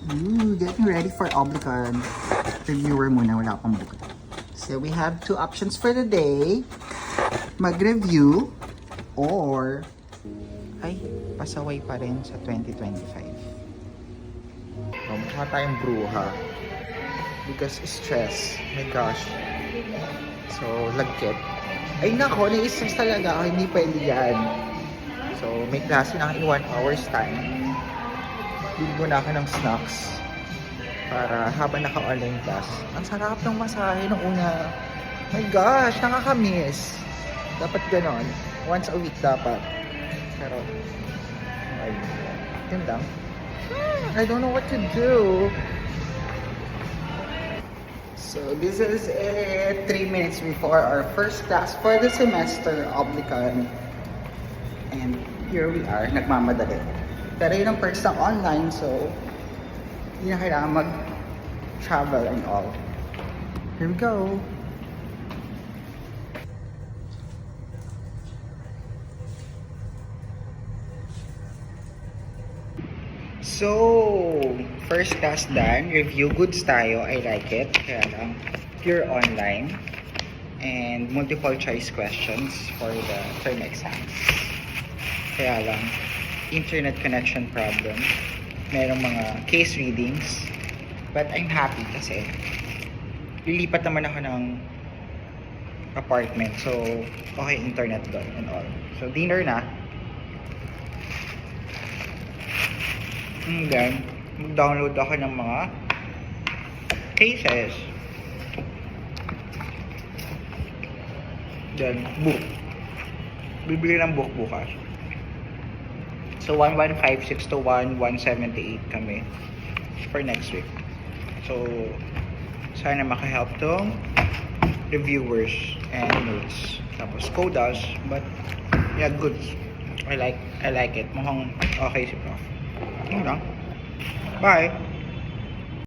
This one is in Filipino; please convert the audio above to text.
Ooh, getting ready for Oblican. Reviewer muna, wala pang book. So we have two options for the day. Mag-review or ay, pasaway pa rin sa 2025. Mukha tayong bruha. Because stress. My gosh. So, lagkit. Ay nako, nai-stress talaga ako. Hindi pwede yan. So, may klase na in 1 hour's time. Bili muna ako ng snacks para habang naka-online class. Ang sarap ng masahe nung una. My gosh, nakakamiss. Dapat ganon. Once a week dapat. Pero, ay, yun lang. I don't know what to do. So, this is it. 3 minutes before our first class for the semester, Oblican. And here we are, nagmamadali. Pero yun ang perks ng online, so hindi na kailangan mag-travel and all. Here we go! So, first class done. Review goods tayo. I like it. Kaya lang, pure online. And multiple choice questions for the term exams. Kaya lang, internet connection problem. Merong mga case readings. But I'm happy kasi lilipat naman ako ng apartment. So, okay, internet doon and all. So, dinner na. And then, mag-download ako ng mga cases. Then, book. Bibili ng book bukas. So, 1156 to 1178 kami for next week. So, sana makahelp tong reviewers and notes. Tapos, CODAS. But, yeah, good. I like it. Mukhang okay si Prof. Yun lang. Bye!